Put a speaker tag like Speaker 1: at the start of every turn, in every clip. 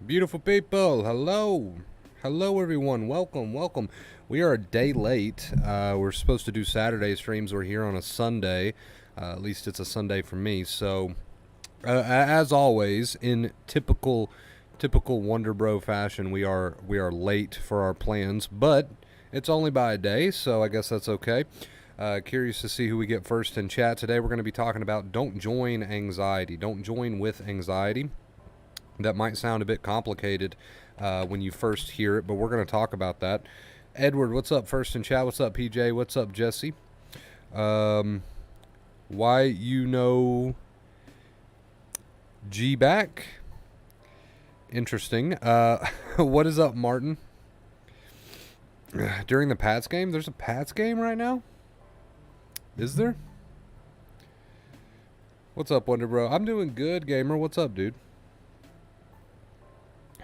Speaker 1: Beautiful people, hello. Hello, everyone. Welcome. We are a day late. We're supposed to do Saturday streams. We're here on a Sunday. At least it's a Sunday for me. So, as always, in typical Wonder Bro fashion, we are late for our plans, but it's only by a day, so I guess that's okay. Curious to see who we get first in chat today. We're going to be talking about don't join anxiety. Don't join with anxiety. That might sound a bit complicated when you first hear it, but we're going to talk about that. Edward, what's up first in chat? What's up, PJ? What's up, Jesse? Why you know G back? Interesting. What is up, Martin? During the Pats game? There's a Pats game right now? Is there? What's up, Wonder Bro? I'm doing good, gamer. What's up, dude?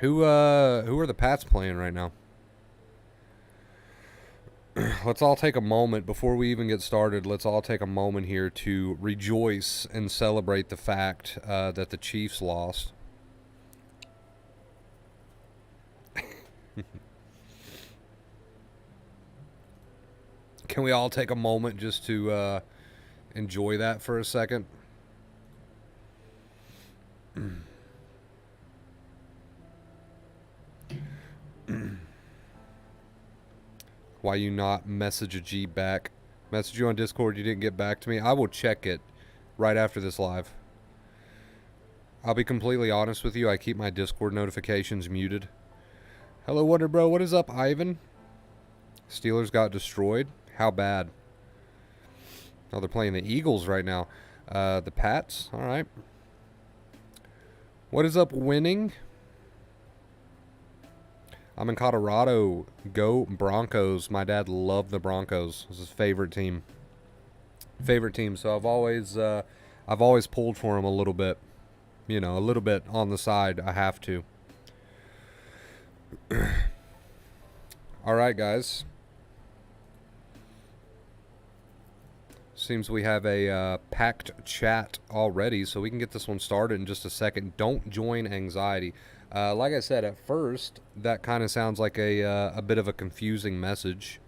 Speaker 1: Who are the Pats playing right now? Let's all take a moment before we even get started. Let's all take a moment here to rejoice and celebrate the fact that the Chiefs lost. Can we all take a moment just to enjoy that for a second? Why you not message a G back? Message you on Discord, you didn't get back to me. I will check it right after this live. I'll be completely honest with you. I keep my Discord notifications muted. Hello, Wonder Bro. What is up, Ivan? Steelers got destroyed. How bad? Oh, they're playing the Eagles right now. The Pats. All right. What is up, winning? I'm in Colorado. Go Broncos. My dad loved the Broncos. It was his favorite team. So I've always pulled for him a little bit. You know, a little bit on the side. I have to. All right, guys. Seems we have a packed chat already, so we can get this one started in just a second. Don't join anxiety. Like I said, at first, that kind of sounds like a bit of a confusing message,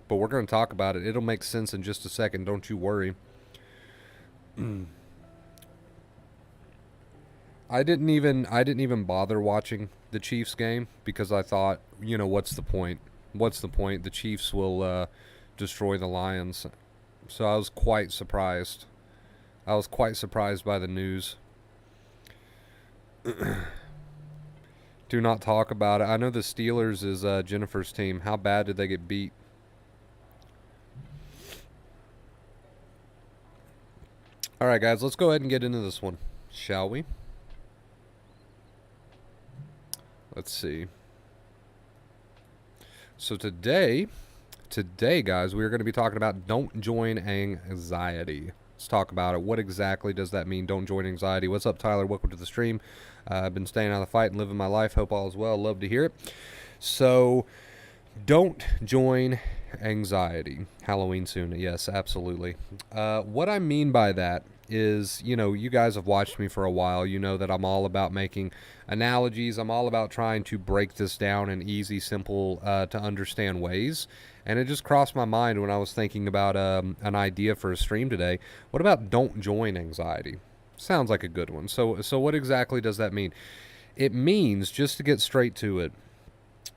Speaker 1: but we're going to talk about it. It'll make sense in just a second. Don't you worry. I didn't even bother watching the Chiefs game because I thought, you know, what's the point? What's the point? The Chiefs will destroy the Lions. So I was quite surprised. I was quite surprised by the news. Do not talk about it. I know the Steelers is Jennifer's team. How bad did they get beat? All right, guys, let's go ahead and get into this one, shall we? Let's see. So today, guys, we're going to be talking about don't join anxiety. Let's talk about it. What exactly does that mean? Don't join anxiety. What's up, Tyler? Welcome to the stream. I've been staying out of the fight and living my life. Hope all is well. Love to hear it. So, don't join anxiety. Halloween soon. Yes, absolutely. What I mean by that is, you know, you guys have watched me for a while. You know that I'm all about making analogies. I'm all about trying to break this down in easy, simple to understand ways. And it just crossed my mind when I was thinking about an idea for a stream today. What about don't join anxiety? Sounds like a good one. So what exactly does that mean? It means, just to get straight to it,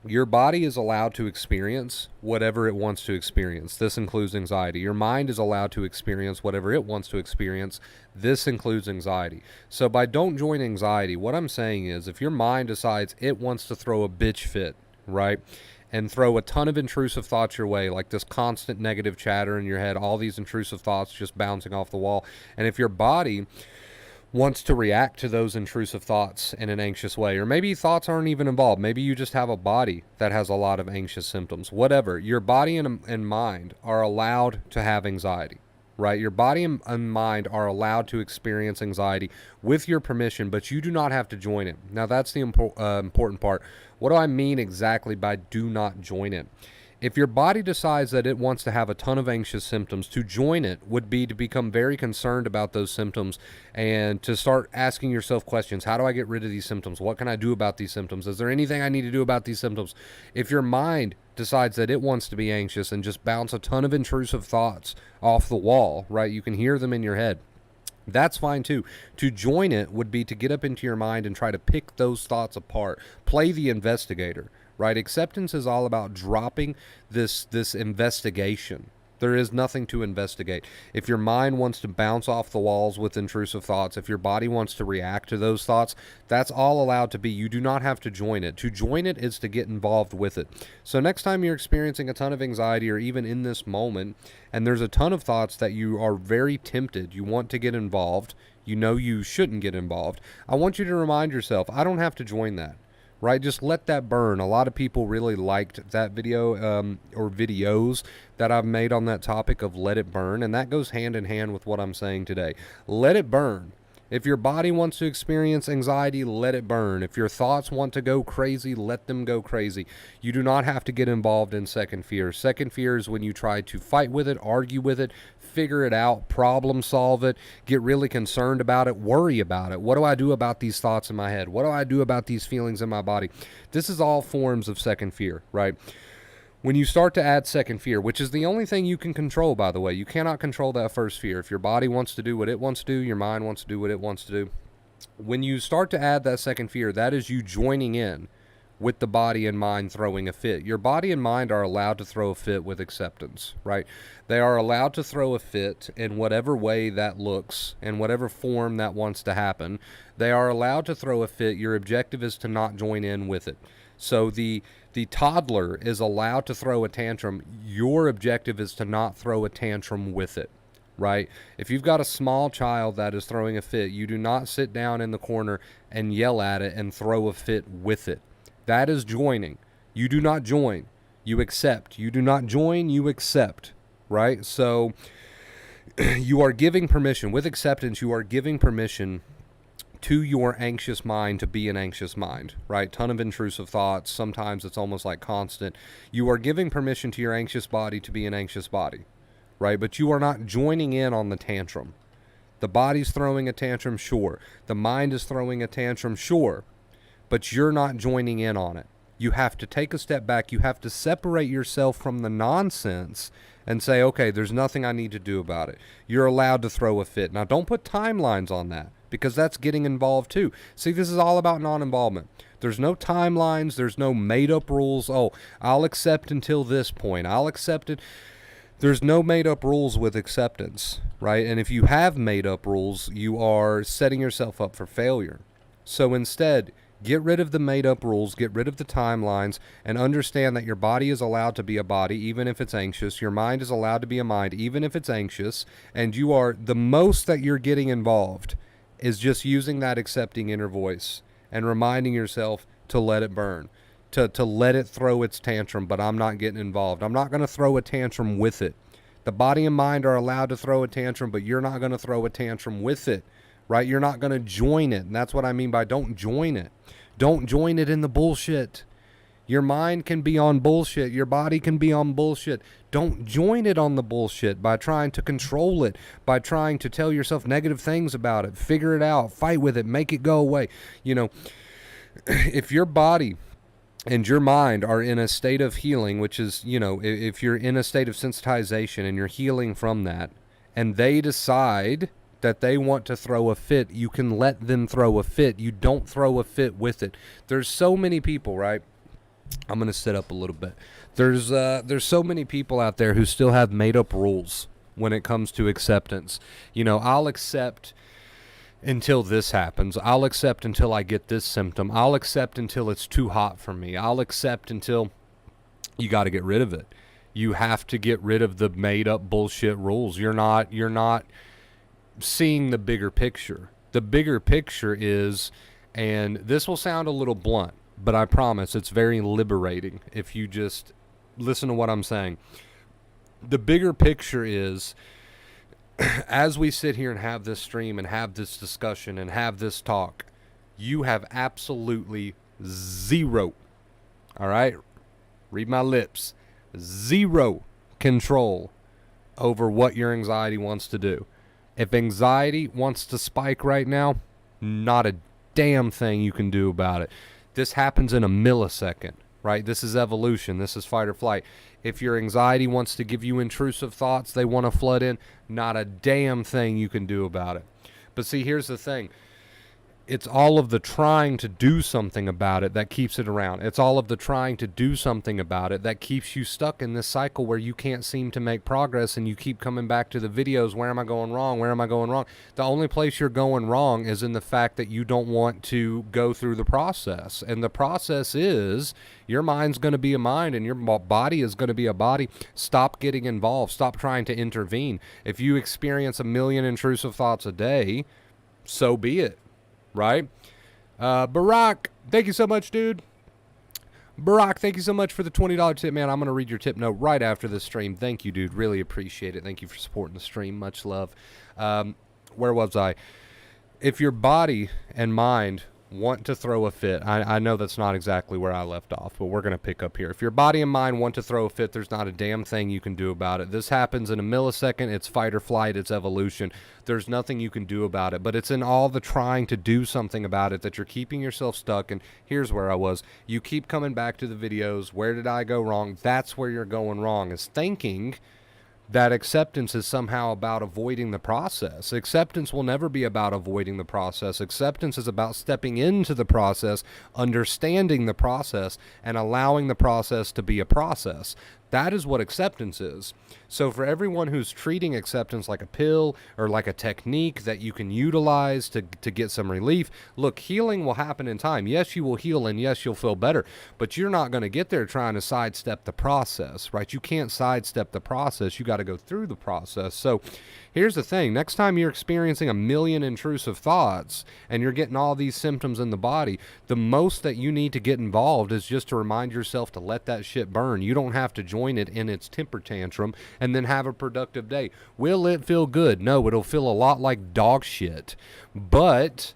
Speaker 1: your body is allowed to experience whatever it wants to experience. This includes anxiety. Your mind is allowed to experience whatever it wants to experience. This includes anxiety. So by don't join anxiety, what I'm saying is if your mind decides it wants to throw a bitch fit, right, and throw a ton of intrusive thoughts your way, like this constant negative chatter in your head, all these intrusive thoughts just bouncing off the wall, and if your body wants to react to those intrusive thoughts in an anxious way, or maybe thoughts aren't even involved. Maybe you just have a body that has a lot of anxious symptoms. Whatever. Your body and mind are allowed to have anxiety, right? Your body and mind are allowed to experience anxiety with your permission, but you do not have to join it. Now, that's the important part. What do I mean exactly by do not join it? If your body decides that it wants to have a ton of anxious symptoms, to join it would be to become very concerned about those symptoms and to start asking yourself questions. How do I get rid of these symptoms? What can I do about these symptoms? Is there anything I need to do about these symptoms? If your mind decides that it wants to be anxious and just bounce a ton of intrusive thoughts off the wall, right? You can hear them in your head. That's fine too. To join it would be to get up into your mind and try to pick those thoughts apart. Play the investigator, right? Acceptance is all about dropping this investigation. There is nothing to investigate. If your mind wants to bounce off the walls with intrusive thoughts, if your body wants to react to those thoughts, that's all allowed to be. You do not have to join it. To join it is to get involved with it. So next time you're experiencing a ton of anxiety, or even in this moment, and there's a ton of thoughts that you are very tempted, you want to get involved, you know you shouldn't get involved, I want you to remind yourself, I don't have to join that. Right? Just let that burn. A lot of people really liked that video or videos that I've made on that topic of let it burn. And that goes hand in hand with what I'm saying today. Let it burn. If your body wants to experience anxiety, let it burn. If your thoughts want to go crazy, let them go crazy. You do not have to get involved in second fear. Second fear is when you try to fight with it, argue with it, figure it out, problem solve it, get really concerned about it, worry about it. What do I do about these thoughts in my head? What do I do about these feelings in my body? This is all forms of second fear, right? When you start to add second fear, which is the only thing you can control, by the way, you cannot control that first fear. If your body wants to do what it wants to do, your mind wants to do what it wants to do. When you start to add that second fear, that is you joining in with the body and mind throwing a fit. Your body and mind are allowed to throw a fit with acceptance, right? They are allowed to throw a fit in whatever way that looks, in whatever form that wants to happen. They are allowed to throw a fit. Your objective is to not join in with it. So the toddler is allowed to throw a tantrum. Your objective is to not throw a tantrum with it, right? If you've got a small child that is throwing a fit, you do not sit down in the corner and yell at it and throw a fit with it. That is joining. You do not join. You accept. You do not join. You accept, right? So you are giving permission. With acceptance, you are giving permission to your anxious mind to be an anxious mind, right? Ton of intrusive thoughts. Sometimes it's almost like constant. You are giving permission to your anxious body to be an anxious body, right? But you are not joining in on the tantrum. The body's throwing a tantrum, sure. The mind is throwing a tantrum, sure. But you're not joining in on it. You have to take a step back. You have to separate yourself from the nonsense and say, okay, there's nothing I need to do about it. You're allowed to throw a fit. Now, don't put timelines on that, because that's getting involved too. See, this is all about non-involvement. There's no timelines. There's no made-up rules. Oh, I'll accept until this point. I'll accept it. There's no made-up rules with acceptance, right? And if you have made-up rules, you are setting yourself up for failure. So instead, get rid of the made-up rules, get rid of the timelines, and understand that your body is allowed to be a body, even if it's anxious. Your mind is allowed to be a mind, even if it's anxious. And you are, the most that you're getting involved is just using that accepting inner voice and reminding yourself to let it burn, to let it throw its tantrum, but I'm not getting involved. I'm not going to throw a tantrum with it. The body and mind are allowed to throw a tantrum, but you're not going to throw a tantrum with it, right? You're not going to join it. And that's what I mean by don't join it. Don't join it in the bullshit. Your mind can be on bullshit. Your body can be on bullshit. Don't join it on the bullshit by trying to control it, by trying to tell yourself negative things about it. Figure it out. Fight with it. Make it go away. You know, if your body and your mind are in a state of healing, which is, you know, if you're in a state of sensitization and you're healing from that, and they decide that they want to throw a fit, you can let them throw a fit. You don't throw a fit with it. There's so many people, right? I'm going to sit up a little bit. There's so many people out there who still have made-up rules when it comes to acceptance. You know, I'll accept until this happens. I'll accept until I get this symptom. I'll accept until it's too hot for me. I'll accept until... You got to get rid of it. You have to get rid of the made-up bullshit rules. You're not seeing the bigger picture. The bigger picture is, and this will sound a little blunt, but I promise it's very liberating if you just listen to what I'm saying. The bigger picture is, as we sit here and have this stream and have this discussion and have this talk, you have absolutely zero, all right? Read my lips. zero control over what your anxiety wants to do. If anxiety wants to spike right now, not a damn thing you can do about it. This happens in a millisecond, right? This is evolution. This is fight or flight. If your anxiety wants to give you intrusive thoughts, they want to flood in, not a damn thing you can do about it. But see, here's the thing. It's all of the trying to do something about it that keeps it around. It's all of the trying to do something about it that keeps you stuck in this cycle where you can't seem to make progress, and you keep coming back to the videos. Where am I going wrong? Where am I going wrong? The only place you're going wrong is in the fact that you don't want to go through the process. And the process is your mind's going to be a mind and your body is going to be a body. Stop getting involved. Stop trying to intervene. If you experience 1 million intrusive thoughts a day, so be it. Right? Barack, thank you so much, dude. Barack, thank you so much for the $20 tip, man. I'm going to read your tip note right after the stream. Thank you, dude. Really appreciate it. Thank you for supporting the stream. Much love. Where was I? If your body and mind want to throw a fit, I know that's not exactly where I left off, but we're going to pick up here. If your body and mind want to throw a fit, there's not a damn thing you can do about it. This happens in a millisecond. It's fight or flight. It's evolution. There's nothing you can do about it, but it's in all the trying to do something about it that you're keeping yourself stuck. And here's where I was. You keep coming back to the videos. Where did I go wrong? That's where you're going wrong, is thinking that acceptance is somehow about avoiding the process. Acceptance will never be about avoiding the process. Acceptance is about stepping into the process, understanding the process, and allowing the process to be a process. That is what acceptance is. So for everyone who's treating acceptance like a pill or like a technique that you can utilize to get some relief, look, healing will happen in time. Yes, you will heal, and yes, you'll feel better, but you're not going to get there trying to sidestep the process, right? You can't sidestep the process. You got to go through the process. So here's the thing. Next time you're experiencing 1 million intrusive thoughts and you're getting all these symptoms in the body, the most that you need to get involved is just to remind yourself to let that shit burn. You don't have to join it in its temper tantrum and then have a productive day. Will it feel good? No, it'll feel a lot like dog shit. But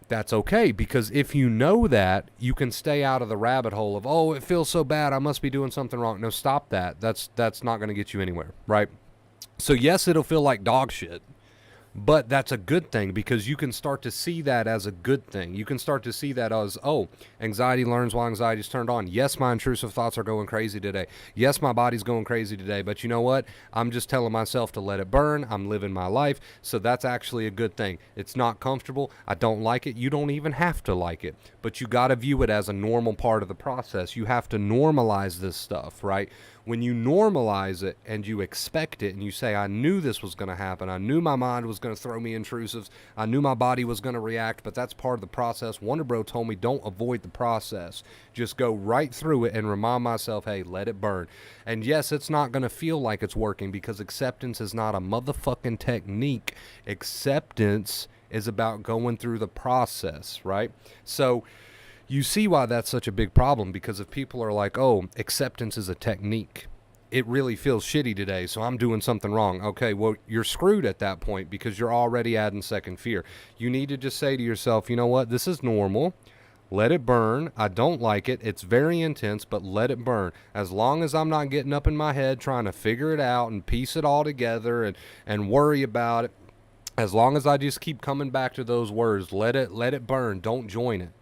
Speaker 1: that's okay, because if you know that, you can stay out of the rabbit hole of, oh, it feels so bad, I must be doing something wrong. No, stop that. That's not going to get you anywhere, right? So yes, it'll feel like dog shit, but that's a good thing, because you can start to see that as a good thing. You can start to see that as, oh, anxiety learns while anxiety is turned on. Yes, my intrusive thoughts are going crazy today. Yes, my body's going crazy today, but you know what? I'm just telling myself to let it burn. I'm living my life, so that's actually a good thing. It's not comfortable. I don't like it. You don't even have to like it, but you got to view it as a normal part of the process. You have to normalize this stuff, right? When you normalize it and you expect it and you say, I knew this was going to happen. I knew my mind was going to throw me intrusives. I knew my body was going to react, but that's part of the process. Wonder Bro told me, don't avoid the process. Just go right through it and remind myself, hey, let it burn. And yes, it's not going to feel like it's working, because acceptance is not a motherfucking technique. Acceptance is about going through the process, right? So you see why that's such a big problem, because if people are like, oh, acceptance is a technique, it really feels shitty today, so I'm doing something wrong. Okay, well, you're screwed at that point, because you're already adding second fear. You need to just say to yourself, you know what, this is normal. Let it burn. I don't like it. It's very intense, but let it burn. As long as I'm not getting up in my head trying to figure it out and piece it all together and worry about it, as long as I just keep coming back to those words, let it burn. Don't join it.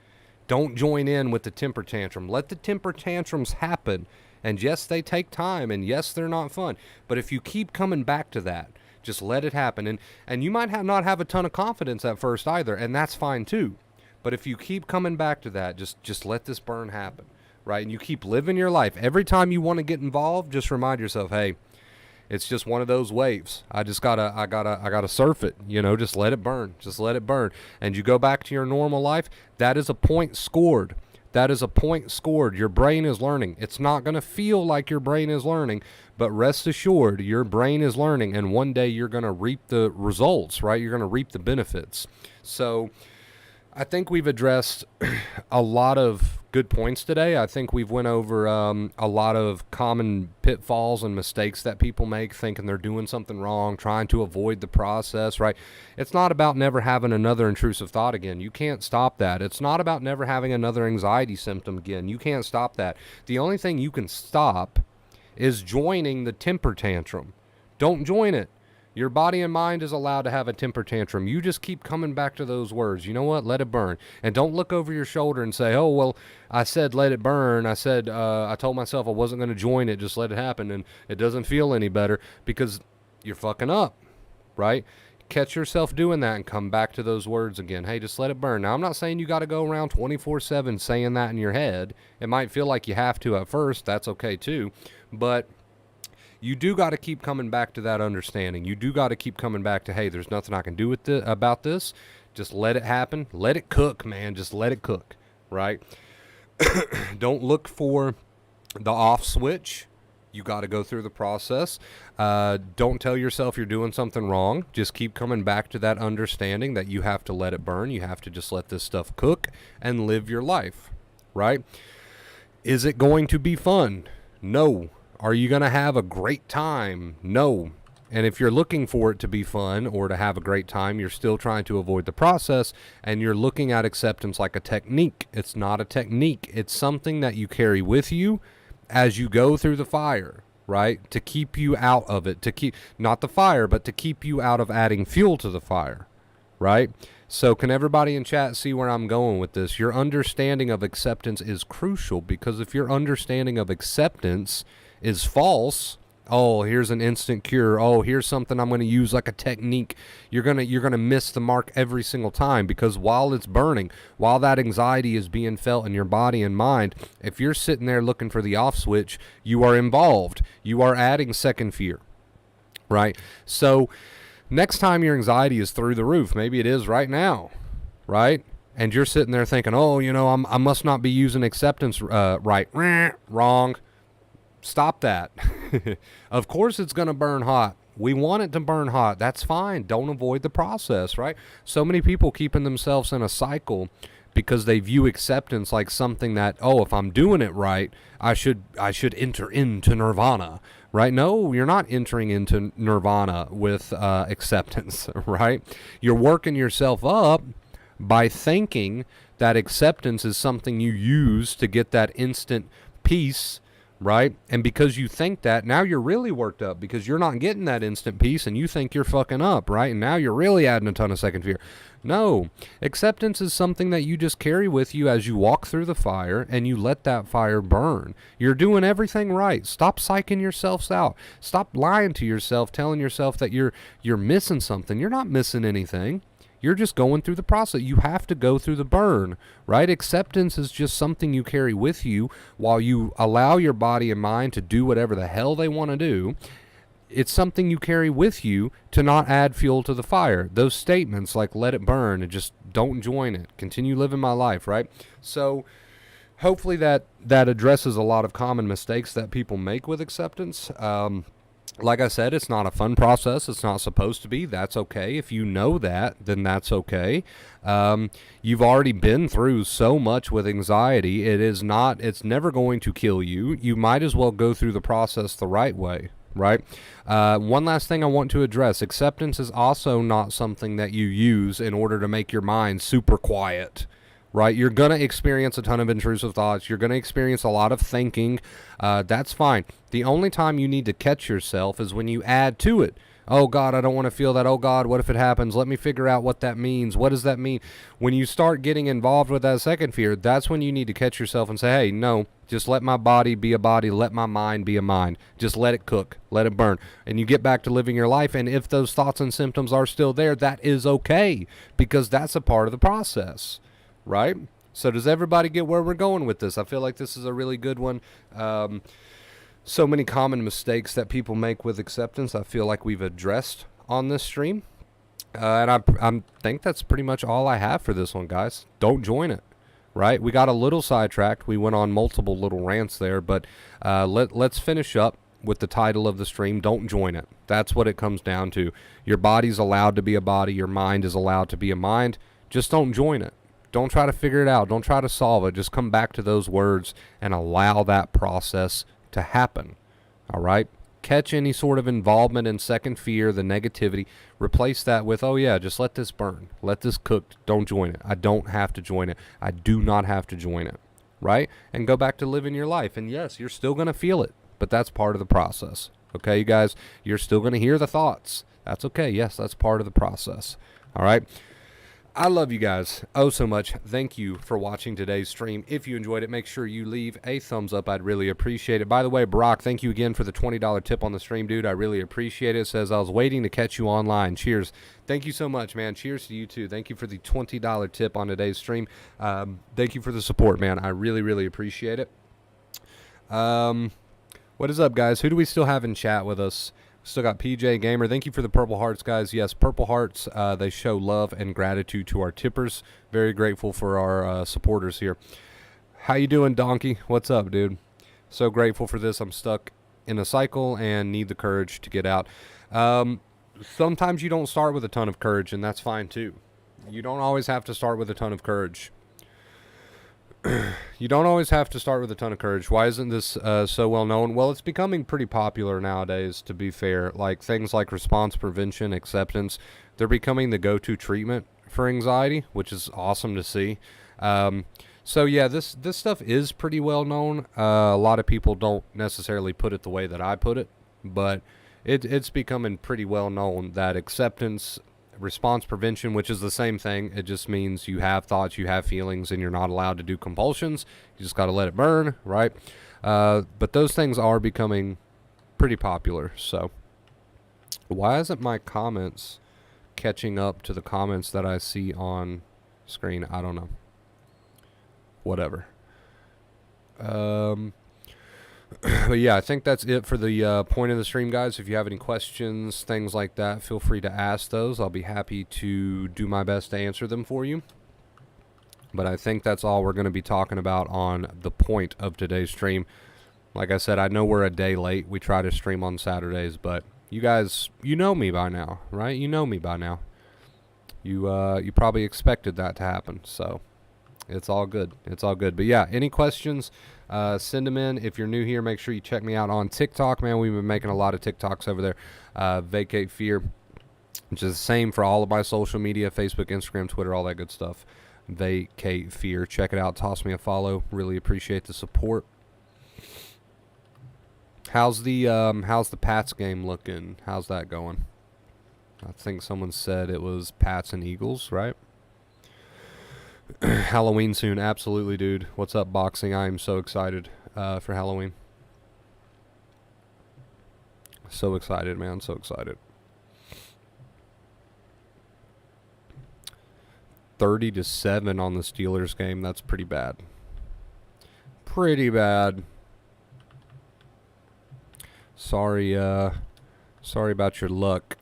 Speaker 1: Don't join in with the temper tantrum. Let the temper tantrums happen. And yes, they take time. And yes, they're not fun. But if you keep coming back to that, just let it happen. And you might not have a ton of confidence at first either. And that's fine too. But if you keep coming back to that, just let this burn happen, right? And you keep living your life. Every time you want to get involved, just remind yourself, hey, it's just one of those waves. I gotta surf it, just let it burn. Just let it burn. And you go back to your normal life. That is a point scored. That is a point scored. Your brain is learning. It's not going to feel like your brain is learning, but rest assured, your brain is learning, and one day you're going to reap the results, right? You're going to reap the benefits. So I think we've addressed a lot of good points today. I think we've went over a lot of common pitfalls and mistakes that people make, thinking they're doing something wrong, trying to avoid the process, right? It's not about never having another intrusive thought again. You can't stop that. It's not about never having another anxiety symptom again. You can't stop that. The only thing you can stop is joining the temper tantrum. Don't join it. Your body and mind is allowed to have a temper tantrum. You just keep coming back to those words. You know what? Let it burn. And don't look over your shoulder and say, oh, well, I said let it burn. I said, I told myself I wasn't going to join it. Just let it happen. And it doesn't feel any better because you're fucking up, right? Catch yourself doing that and come back to those words again. Hey, just let it burn. Now, I'm not saying you got to go around 24/7 saying that in your head. It might feel like you have to at first. That's okay too. But you do got to keep coming back to that understanding. You do got to keep coming back to, hey, there's nothing I can do with about this. Just let it happen. Let it cook, man. Just let it cook, right? Don't look for the off switch. You got to go through the process. Don't tell yourself you're doing something wrong. Just keep coming back to that understanding that you have to let it burn. You have to just let this stuff cook and live your life, right? Is it going to be fun? No. Are you going to have a great time? No. And if you're looking for it to be fun or to have a great time, you're still trying to avoid the process, and you're looking at acceptance like a technique. It's not a technique. It's something that you carry with you as you go through the fire, right? To keep you out of it, to keep, not the fire, but to keep you out of adding fuel to the fire, right? So can everybody in chat see where I'm going with this? Your understanding of acceptance is crucial, because if your understanding of acceptance is false, oh, here's an instant cure, oh, here's something I'm going to use like a technique, you're going to miss the mark every single time, because while it's burning, while that anxiety is being felt in your body and mind, if you're sitting there looking for the off switch, you are involved. You are adding second fear, right? So next time your anxiety is through the roof, maybe it is right now, right? And you're sitting there thinking, oh, you know, I must not be using acceptance right. Wrong. Stop that. Of course it's going to burn hot. We want it to burn hot. That's fine. Don't avoid the process, right? So many people keeping themselves in a cycle because they view acceptance like something that, oh, if I'm doing it right, I should enter into nirvana, right? No, you're not entering into nirvana with acceptance, right? You're working yourself up by thinking that acceptance is something you use to get that instant peace, right? And because you think that, now you're really worked up because you're not getting that instant peace and you think you're fucking up, right? And now you're really adding a ton of second fear. No, acceptance is something that you just carry with you as you walk through the fire and you let that fire burn. You're doing everything right. Stop psyching yourselves out. Stop lying to yourself, telling yourself that you're missing something. You're not missing anything. You're just going through the process. You have to go through the burn, right? Acceptance is just something you carry with you while you allow your body and mind to do whatever the hell they want to do. It's something you carry with you to not add fuel to the fire. Those statements like let it burn and just don't join it. Continue living my life, right? So hopefully that addresses a lot of common mistakes that people make with acceptance. Like I said, it's not a fun process. It's not supposed to be. That's okay. If you know that, then that's okay. You've already been through so much with anxiety. It's never going to kill you. You might as well go through the process the right way, right? One last thing I want to address. Acceptance is also not something that you use in order to make your mind super quiet, right? You're going to experience a ton of intrusive thoughts. You're going to experience a lot of thinking. That's fine. The only time you need to catch yourself is when you add to it. Oh, God, I don't want to feel that. Oh, God, what if it happens? Let me figure out what that means. What does that mean? When you start getting involved with that second fear, that's when you need to catch yourself and say, hey, no, just let my body be a body. Let my mind be a mind. Just let it cook. Let it burn. And you get back to living your life. And if those thoughts and symptoms are still there, that is okay, because that's a part of the process. Right? So does everybody get where we're going with this? I feel like this is a really good one. So many common mistakes that people make with acceptance, I feel like we've addressed on this stream. And I think that's pretty much all I have for this one, guys. Don't join it. Right? We got a little sidetracked. We went on multiple little rants there, but let's finish up with the title of the stream. Don't join it. That's what it comes down to. Your body's allowed to be a body. Your mind is allowed to be a mind. Just don't join it. Don't try to figure it out. Don't try to solve it. Just come back to those words and allow that process to happen. All right? Catch any sort of involvement in second fear, the negativity. Replace that with, oh, yeah, just let this burn. Let this cook. Don't join it. I don't have to join it. I do not have to join it. Right? And go back to living your life. And yes, you're still going to feel it. but that's part of the process. Okay, you guys, you're still going to hear the thoughts. That's okay. Yes, that's part of the process. All right. I love you guys oh so much. Thank you for watching today's stream. If you enjoyed it, make sure you leave a thumbs up. I'd really appreciate it. By the way, Brock, thank you again for the $20 tip on the stream, dude. I really appreciate it. It says, I was waiting to catch you online. Cheers. Thank you so much, man. Cheers to you, too. Thank you for the $20 tip on today's stream. Thank you for the support, man. I really, really appreciate it. What is up, guys? Who do we still have in chat with us? Still got PJ Gamer. Thank you for the Purple Hearts, guys. Yes, Purple Hearts, they show love and gratitude to our tippers. Very grateful for our supporters here. How you doing, Donkey? What's up, dude? So grateful for this. I'm stuck in a cycle and need the courage to get out. Sometimes you don't start with a ton of courage, and that's fine, too. You don't always have to start with a ton of courage. You don't always have to start with a ton of courage. Why isn't this so well known? Well, it's becoming pretty popular nowadays, to be fair. Like things like response prevention, acceptance, they're becoming the go-to treatment for anxiety, which is awesome to see. So yeah, this stuff is pretty well known. A lot of people don't necessarily put it the way that I put it, but it's becoming pretty well known that acceptance, response prevention, which is the same thing. It just means you have thoughts, you have feelings, and you're not allowed to do compulsions. You just got to let it burn, right? But those things are becoming pretty popular. So why isn't my comments catching up to the comments that I see on screen? I don't know. Whatever. But yeah, I think that's it for the point of the stream, guys. If you have any questions, things like that, feel free to ask those. I'll be happy to do my best to answer them for you. But I think that's all we're going to be talking about on the point of today's stream. Like I said, I know we're a day late. We try to stream on Saturdays, but you guys, you know me by now, right? You know me by now. You probably expected that to happen, so it's all good. It's all good. But yeah, any questions, send them in. If you're new here, make sure you check me out on TikTok, man. We've been making a lot of TikToks over there. Vacate Fear, which is the same for all of my social media, Facebook, Instagram, Twitter, all that good stuff. Vacate Fear. Check it out. Toss me a follow. Really appreciate the support. How's the Pats game looking? How's that going? I think someone said it was Pats and Eagles, right? Halloween soon, absolutely, dude. What's up, boxing? I am so excited for Halloween. So excited, man. So excited. 30-7 on the Steelers game. That's pretty bad. Pretty bad. Sorry about your luck,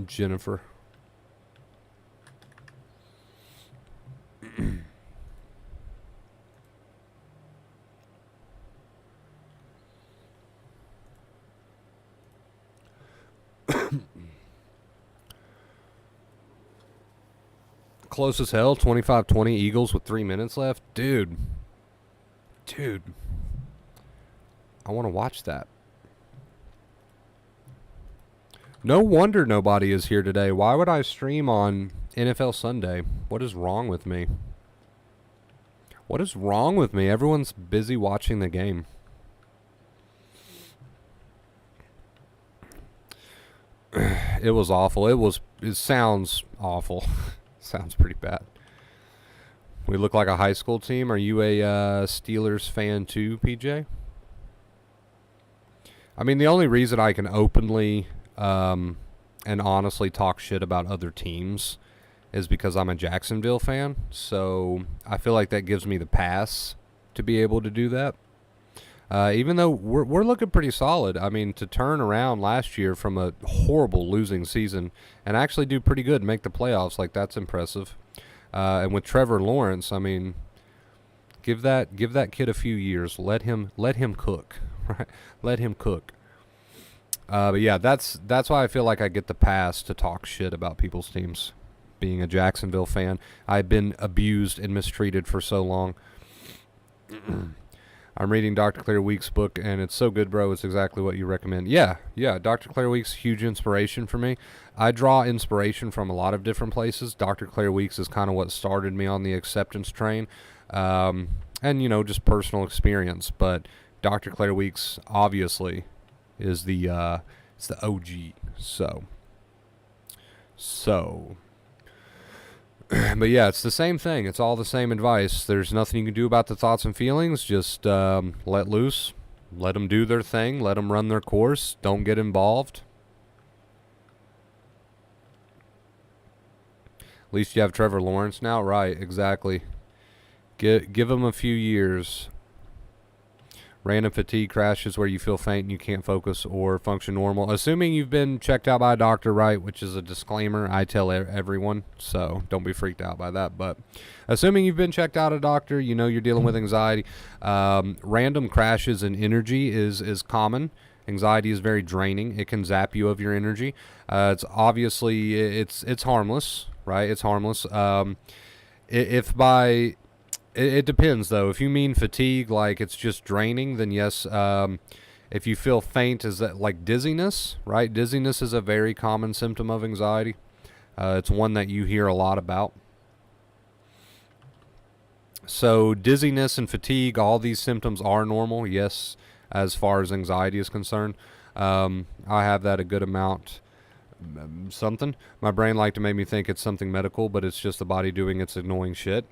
Speaker 1: Jennifer. Close as hell, 25-20 Eagles with 3 minutes left. Dude, I want to watch that. No wonder nobody is here today. Why would I stream on NFL Sunday? What is wrong with me? What is wrong with me? Everyone's busy watching the game. It was awful. It sounds awful. Sounds pretty bad. We look like a high school team. Are you a Steelers fan too, PJ? I mean, the only reason I can openly and honestly talk shit about other teams is because I'm a Jacksonville fan. So I feel like that gives me the pass to be able to do that. Even though we're looking pretty solid. I mean, to turn around last year from a horrible losing season and actually do pretty good, make the playoffs, like that's impressive. And with Trevor Lawrence, I mean, give that kid a few years. Let him cook, right? Let him cook. But yeah, that's why I feel like I get the pass to talk shit about people's teams. Being a Jacksonville fan, I've been abused and mistreated for so long. I'm reading Dr. Claire Week's book, and it's so good, bro. It's exactly what you recommend. Yeah, Dr. Claire Week's huge inspiration for me. I draw inspiration from a lot of different places. Dr. Claire Week's is kind of what started me on the acceptance train, and, you know, just personal experience. But Dr. Claire Weeks obviously is it's the OG. So, but yeah, it's the same thing. It's all the same advice. There's nothing you can do about the thoughts and feelings. Just let loose. Let them do their thing. Let them run their course. Don't get involved. At least you have Trevor Lawrence now. Right, exactly. Give him a few years. Random fatigue crashes where you feel faint and you can't focus or function normal. Assuming you've been checked out by a doctor, right, which is a disclaimer I tell everyone, so don't be freaked out by that. But assuming you've been checked out a doctor, you know you're dealing with anxiety. Random crashes in energy is common. Anxiety is very draining. It can zap you of your energy. It's obviously, it's harmless, right? It's harmless. If by... It depends, though. If you mean fatigue, like it's just draining, then yes. If you feel faint, is that like dizziness, right? Dizziness is a very common symptom of anxiety. It's one that you hear a lot about. So dizziness and fatigue, all these symptoms are normal, yes, as far as anxiety is concerned. I have that a good amount. Something. My brain like to make me think it's something medical, but it's just the body doing its annoying shit.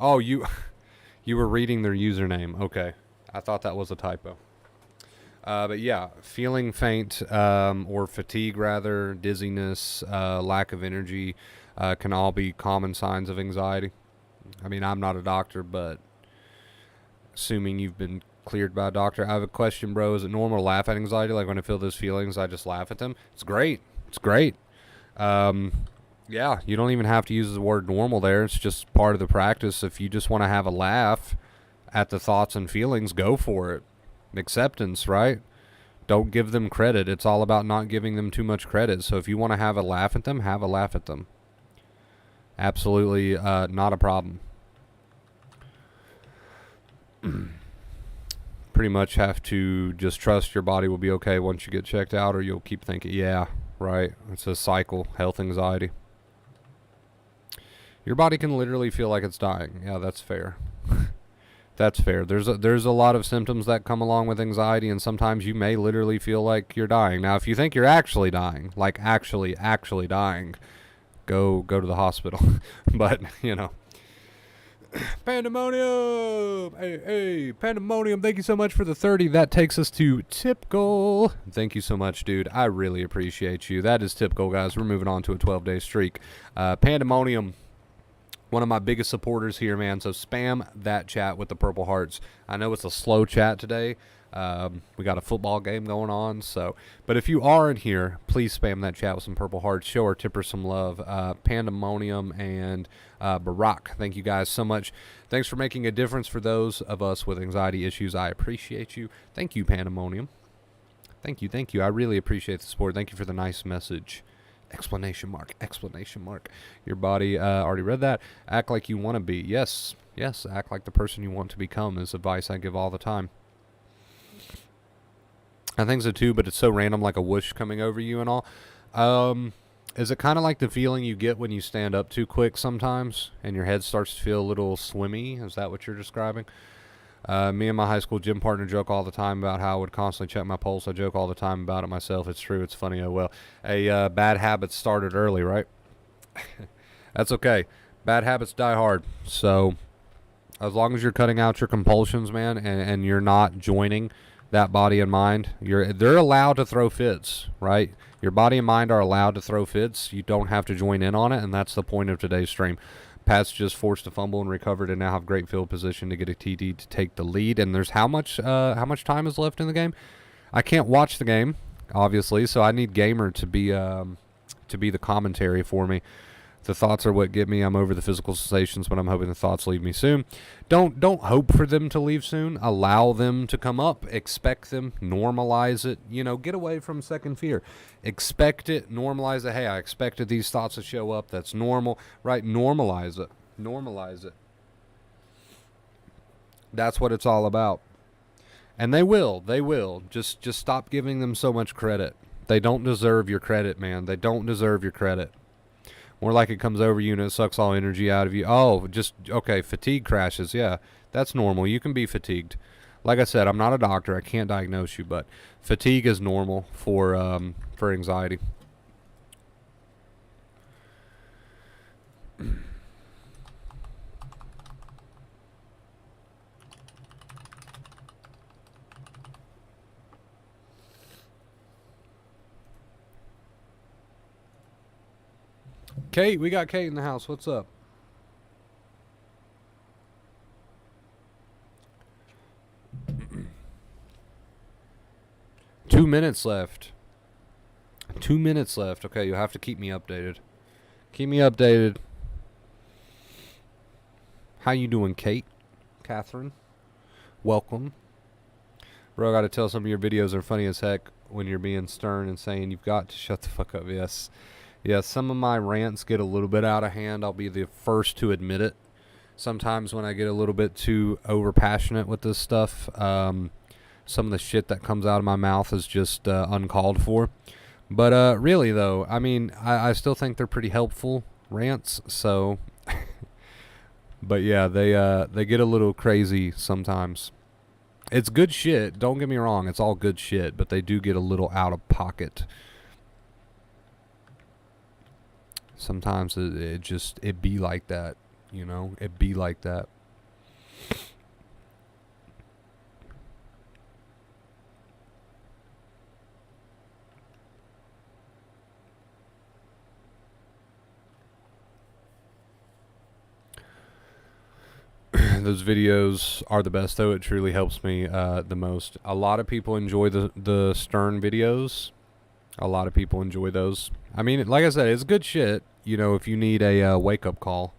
Speaker 1: Oh, you were reading their username. Okay. I thought that was a typo. But yeah, feeling faint or fatigue, rather, dizziness, lack of energy can all be common signs of anxiety. I mean, I'm not a doctor, but assuming you've been cleared by a doctor. I have a question, bro. Is it normal to laugh at anxiety? Like when I feel those feelings, I just laugh at them? It's great. It's great. Yeah, you don't even have to use the word normal there. It's just part of the practice. If you just want to have a laugh at the thoughts and feelings, go for it. Acceptance, right? Don't give them credit. It's all about not giving them too much credit. So if you want to have a laugh at them, have a laugh at them. Absolutely not a problem. Pretty much have to just trust your body will be okay once you get checked out, or you'll keep thinking, yeah, right. It's a cycle, health anxiety. Your body can literally feel like it's dying. Yeah, that's fair. That's fair. There's a lot of symptoms that come along with anxiety, and sometimes you may literally feel like you're dying. Now, if you think you're actually dying, like actually dying, go to the hospital. But, you know. Pandemonium! Hey, Pandemonium, thank you so much for the 30. That takes us to tip goal. Thank you so much, dude. I really appreciate you. That is tip goal, guys. We're moving on to a 12-day streak. Pandemonium, one of my biggest supporters here, man. So spam that chat with the purple hearts. I know it's a slow chat today. We got a football game going on, but if you are in here, please spam that chat with some purple hearts. Show our tipper some love. Pandemonium and Barack, thank you guys so much. Thanks for making a difference for those of us with anxiety issues. I appreciate you. Thank you, Pandemonium. Thank you. I really appreciate the support. Thank you for the nice message. Explanation mark. Your body, already read that. Act like you want to be. Yes, act like the person you want to become is advice I give all the time. I think so too, but it's so random, like a whoosh coming over you and all. Is it kind of like the feeling you get when you stand up too quick sometimes and your head starts to feel a little swimmy? Is that what you're describing? Me and my high school gym partner joke all the time about how I would constantly check my pulse. I joke all the time about it myself. It's true. It's funny. Oh, well. Bad habits started early, right? That's okay. Bad habits die hard. So as long as you're cutting out your compulsions, man, and you're not joining that body and mind, they're allowed to throw fits, right? Your body and mind are allowed to throw fits. You don't have to join in on it, and that's the point of today's stream. Pat's just forced a fumble and recovered, and now have great field position to get a TD to take the lead. And there's how much time is left in the game? I can't watch the game, obviously, so I need Gamer to be the commentary for me. The thoughts are what get me. I'm over the physical sensations, but I'm hoping the thoughts leave me soon. Don't hope for them to leave soon. Allow them to come up. Expect them. Normalize it. Get away from second fear. Expect it. Normalize it. Hey, I expected these thoughts to show up. That's normal, right? Normalize it. Normalize it. That's what it's all about. And they will. They will. Just stop giving them so much credit. They don't deserve your credit, man. They don't deserve your credit. More like it comes over you and it sucks all energy out of you. Oh, just, okay, fatigue crashes. Yeah, that's normal. You can be fatigued. Like I said, I'm not a doctor. I can't diagnose you, but fatigue is normal for anxiety. Kate, we got Kate in the house. What's up? Two minutes left. 2 minutes left. Okay, you'll have to keep me updated. Keep me updated. How you doing, Kate? Catherine? Welcome. Bro, I gotta tell, some of your videos are funny as heck when you're being stern and saying you've got to shut the fuck up. Yes. Yes, some of my rants get a little bit out of hand. I'll be the first to admit it. Sometimes when I get a little bit too over-passionate with this stuff, some of the shit that comes out of my mouth is just uncalled for. But really, though, I mean, I still think they're pretty helpful rants, so... But yeah, they get a little crazy sometimes. It's good shit, don't get me wrong, it's all good shit, but they do get a little out of pocket. Sometimes it be like that, you know? It be like that. Those videos are the best, though. It truly helps me the most. A lot of people enjoy the Stern videos. A lot of people enjoy those. I mean, like I said, it's good shit, you know, if you need a wake-up call.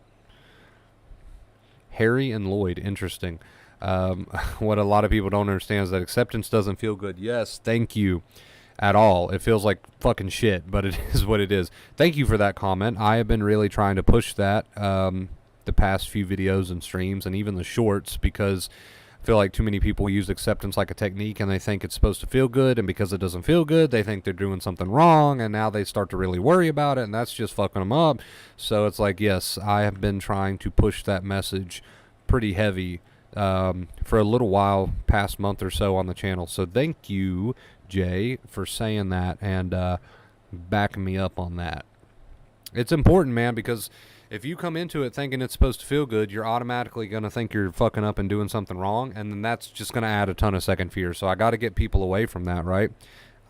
Speaker 1: Harry and Lloyd, interesting. What a lot of people don't understand is that acceptance doesn't feel good. Yes, thank you at all. It feels like fucking shit, but it is what it is. Thank you for that comment. I have been really trying to push that the past few videos and streams and even the shorts, because I feel like too many people use acceptance like a technique and they think it's supposed to feel good, and because it doesn't feel good, they think they're doing something wrong, and now they start to really worry about it, and that's just fucking them up. So it's like, yes, I have been trying to push that message pretty heavy for a little while, past month or so on the channel. So thank you, Jay, for saying that and backing me up on that. It's important, man, because if you come into it thinking it's supposed to feel good, you're automatically going to think you're fucking up and doing something wrong, and then that's just going to add a ton of second fear. So I got to get people away from that, right?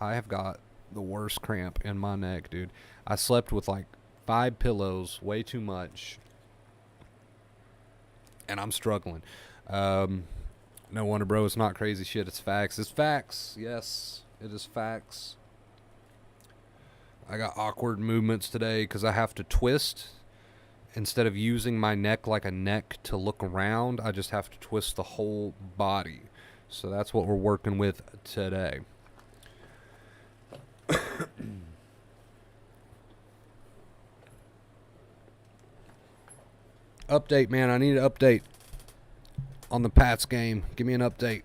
Speaker 1: I have got the worst cramp in my neck, dude. I slept with like 5 pillows, way too much, and I'm struggling. No wonder, bro. It's not crazy shit. It's facts. It's facts. Yes, it is facts. I got awkward movements today because I have to twist. Instead of using my neck like a neck to look around, I just have to twist the whole body. So that's what we're working with today. Update, man. I need an update on the Pats game. Give me an update.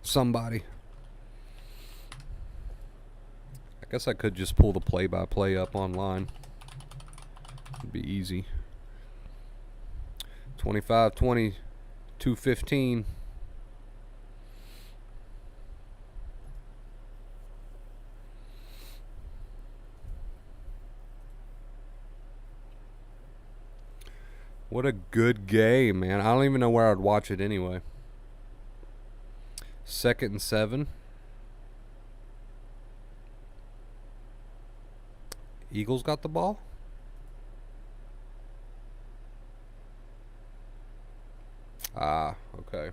Speaker 1: Somebody. I guess I could just pull the play-by-play up online. It'd be easy. 25-20, 2-15. What a good game, man. I don't even know where I'd watch it anyway. 2nd and 7. Eagles got the ball? Ah, okay.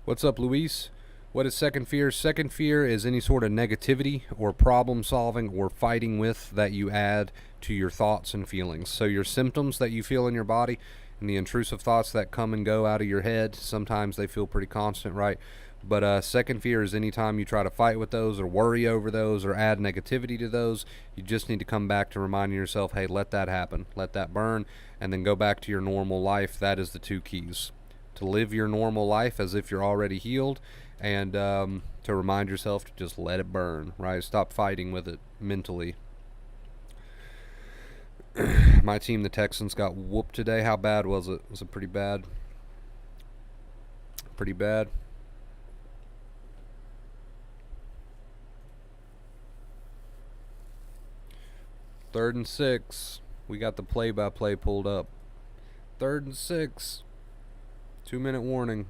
Speaker 1: What's up, Luis? What is second fear? Second fear is any sort of negativity or problem solving or fighting with that you add to your thoughts and feelings. So your symptoms that you feel in your body and the intrusive thoughts that come and go out of your head, sometimes they feel pretty constant, right? But second fear is anytime you try to fight with those or worry over those or add negativity to those, you just need to come back to reminding yourself, hey, let that happen, let that burn, and then go back to your normal life. That is the 2 keys. To live your normal life as if you're already healed, and to remind yourself to just let it burn, right? Stop fighting with it mentally. My team, the Texans, got whooped today. How bad was it? Was it pretty bad? Pretty bad. Third and 6. We got the play-by-play pulled up. 3rd and 6. 2-minute warning.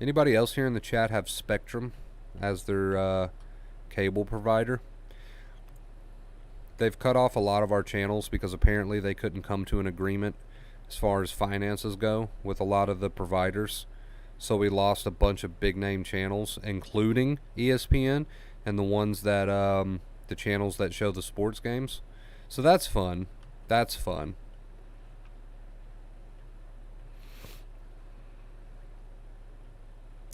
Speaker 1: Anybody else here in the chat have Spectrum as their cable provider? They've cut off a lot of our channels because apparently they couldn't come to an agreement as far as finances go with a lot of the providers. So we lost a bunch of big name channels, including ESPN and the ones that the channels that show the sports games. So that's fun. That's fun.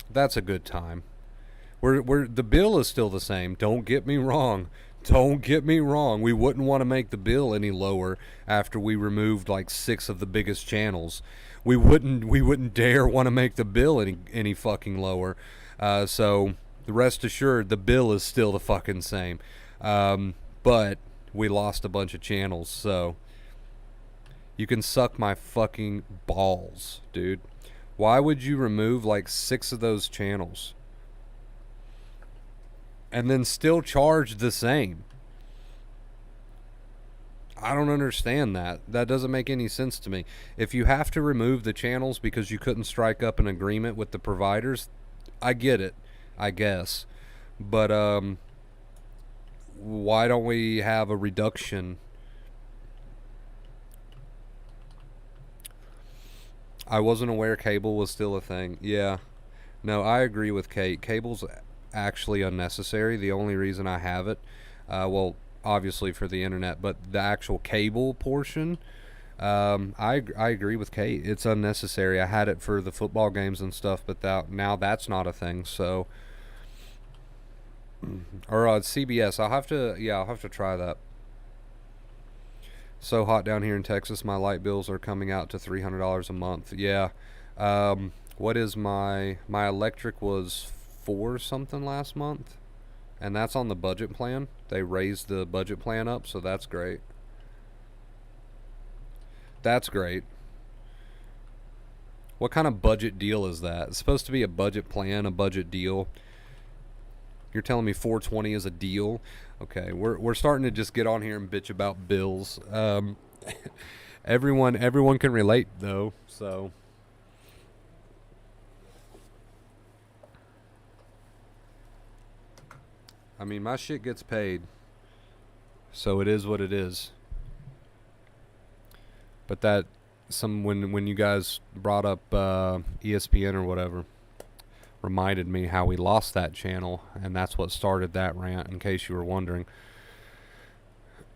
Speaker 1: That's a good time. We're the bill is still the same. Don't get me wrong. Don't get me wrong. We wouldn't want to make the bill any lower after we removed like 6 of the biggest channels. We wouldn't dare want to make the bill any fucking lower. So rest assured, the bill is still the fucking same. But we lost a bunch of channels, so you can suck my fucking balls, dude. Why would you remove like 6 of those channels and then still charge the same? I don't understand that. That doesn't make any sense to me. If you have to remove the channels because you couldn't strike up an agreement with the providers, I get it, I guess. But why don't we have a reduction? I wasn't aware cable was still a thing. Yeah. No, I agree with Kate. Cable's actually unnecessary. The only reason I have it, well, obviously for the internet, but the actual cable portion, I agree with Kate. It's unnecessary. I had it for the football games and stuff, but now that's not a thing. So, or CBS. I'll have to try that. So hot down here in Texas, my light bills are coming out to $300 a month. Yeah. What is my electric was 4 something last month, and that's on the budget plan. They raised the budget plan up, so that's great. That's great. What kind of budget deal is that? It's supposed to be a budget plan, a budget deal. You're telling me 420 is a deal? Okay, we're starting to just get on here and bitch about bills. Everyone can relate though, so. I mean, my shit gets paid, so it is what it is. But when you guys brought up ESPN or whatever, reminded me how we lost that channel, and that's what started that rant, in case you were wondering.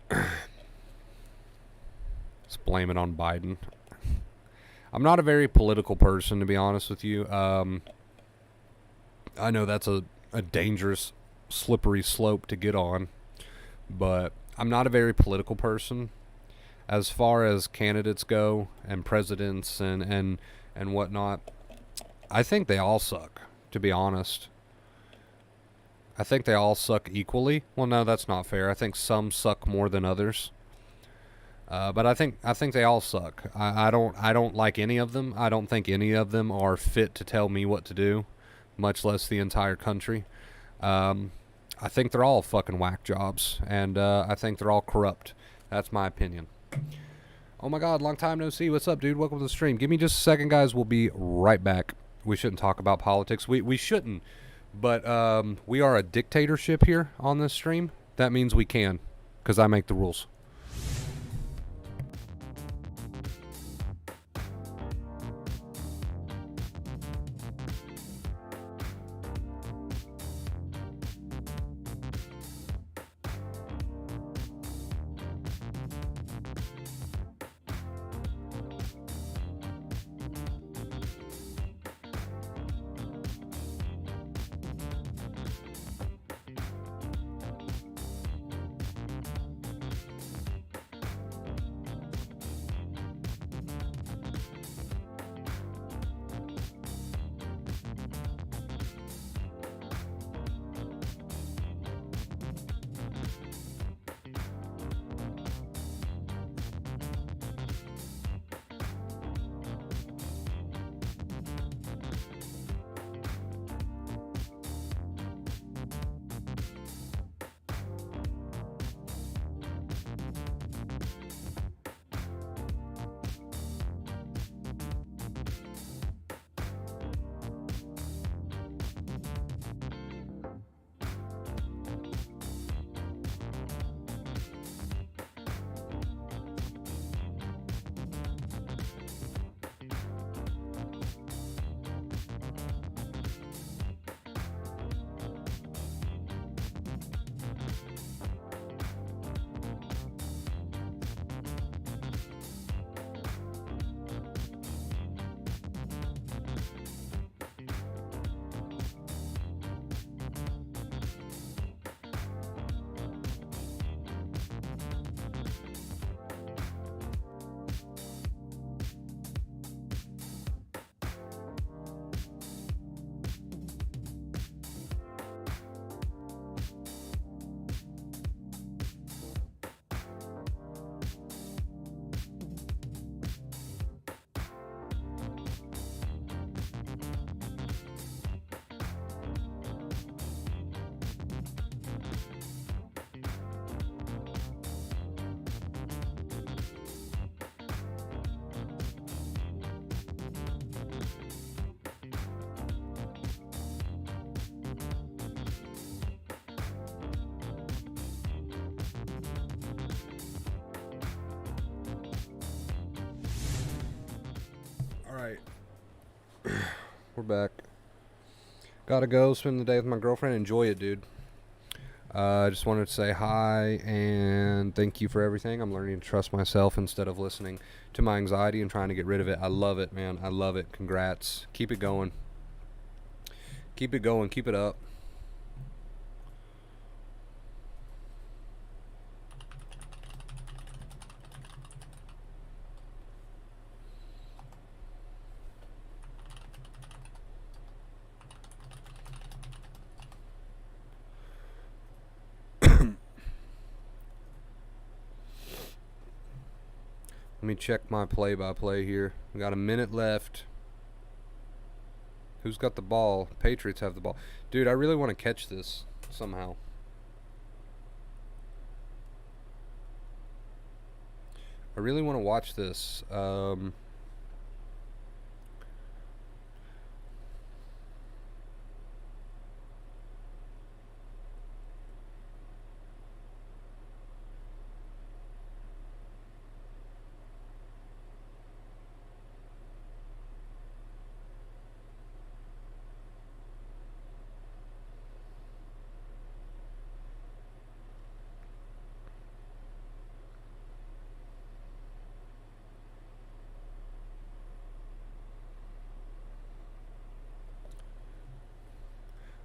Speaker 1: Let's blame it on Biden. I'm not a very political person, to be honest with you. I know that's a dangerous, slippery slope to get on, but I'm not a very political person. As far as candidates go, and presidents and whatnot, I think they all suck, to be honest. I think they all suck equally. Well, no, that's not fair. I think some suck more than others. But I think they all suck. I don't like any of them. I don't think any of them are fit to tell me what to do, much less the entire country. I think they're all fucking whack jobs, and I think they're all corrupt. That's my opinion. Oh my god, long time no see. What's up, dude? Welcome to the stream. Give me just a second, guys. We'll be right back. We shouldn't talk about politics. We shouldn't, but we are a dictatorship here on this stream. That means we can, because I make the rules. Alright. We're back. Gotta go spend the day with my girlfriend. Enjoy it, dude. I just wanted to say hi and thank you for everything. I'm learning to trust myself instead of listening to my anxiety and trying to get rid of it. I love it, man. I love it. Congrats. Keep it going. Keep it going. Keep it up. Let me check my play-by-play here. We got a minute left. Who's got the ball? Patriots have the ball. Dude, I really want to catch this somehow. I really want to watch this.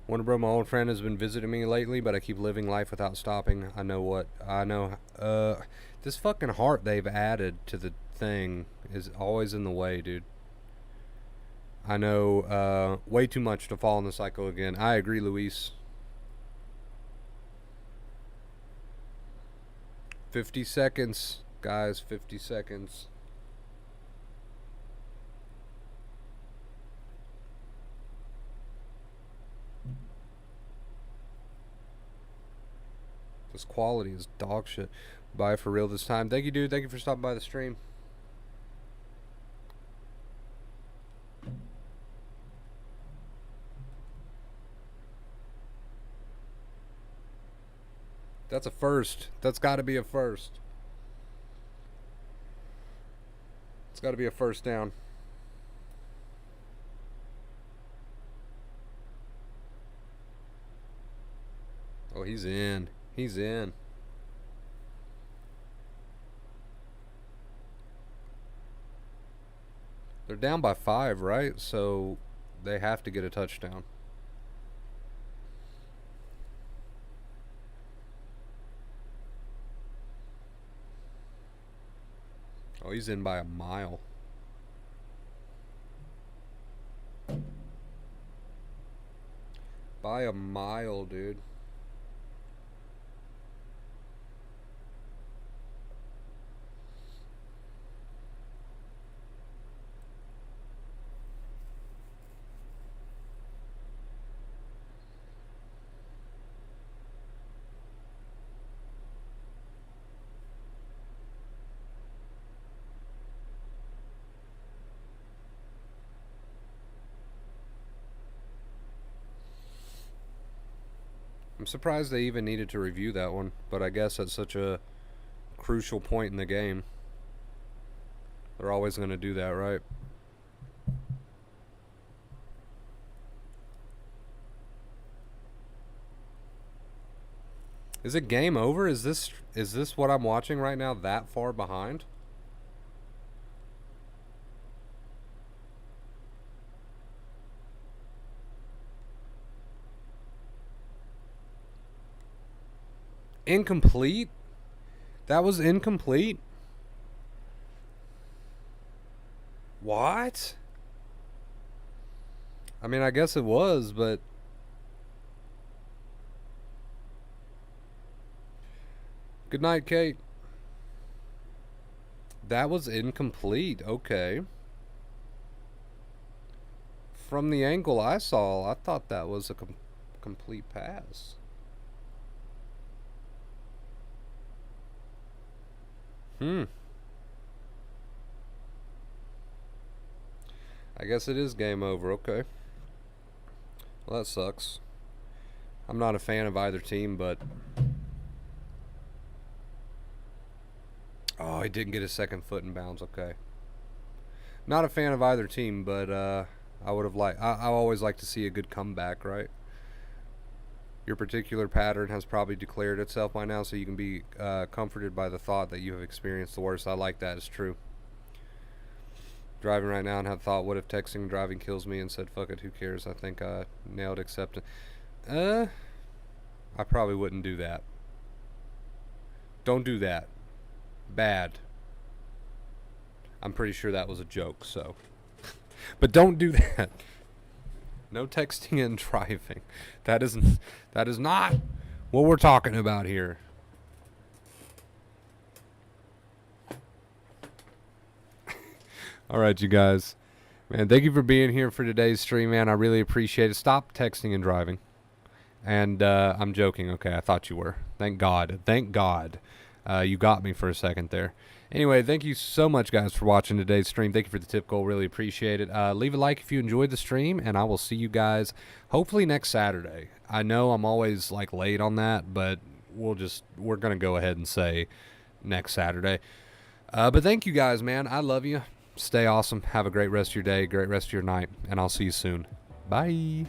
Speaker 1: Wonder Bro, my old friend, has been visiting me lately, but I keep living life without stopping. I know. This fucking heart they've added to the thing is always in the way, dude. I know, way too much to fall in the cycle again. I agree, Luis. 50 seconds, guys, 50 seconds. This quality is dog shit. Bye for real this time. Thank you, dude. Thank you for stopping by the stream. That's a first. That's got to be a first. It's got to be a first down. Oh, he's in. He's in. They're down by 5, right? So they have to get a touchdown. Oh, he's in by a mile. By a mile, dude. I'm surprised they even needed to review that one, but I guess at such a crucial point in the game, they're always going to do that, right? Is it game over? Is this what I'm watching right now that far behind? Incomplete? That was incomplete? What? I mean, I guess it was, but... Good night, Kate. That was incomplete. Okay. From the angle I saw, I thought that was a complete pass. I guess it is game over. Okay. Well, that sucks. I'm not a fan of either team, but... Oh, he didn't get his second foot in bounds. Okay. Not a fan of either team, but I would have liked. I always like to see a good comeback, right? Your particular pattern has probably declared itself by now, so you can be comforted by the thought that you have experienced the worst. I like that. It's true. Driving right now and have thought, what if texting and driving kills me, and said, fuck it, who cares? I think I nailed acceptance. I probably wouldn't do that. Don't do that. Bad. I'm pretty sure that was a joke, so. But don't do that. No texting and driving. That is not what we're talking about here. All right, you guys. Man, thank you for being here for today's stream, man. I really appreciate it. Stop texting and driving. And I'm joking. Okay, I thought you were. Thank God. Thank God. You got me for a second there. Anyway, thank you so much, guys, for watching today's stream. Thank you for the tip goal. Really appreciate it. Leave a like if you enjoyed the stream, and I will see you guys hopefully next Saturday. I know I'm always like late on that, but we're going to go ahead and say next Saturday. But thank you guys, man. I love you. Stay awesome. Have a great rest of your day, great rest of your night, and I'll see you soon. Bye.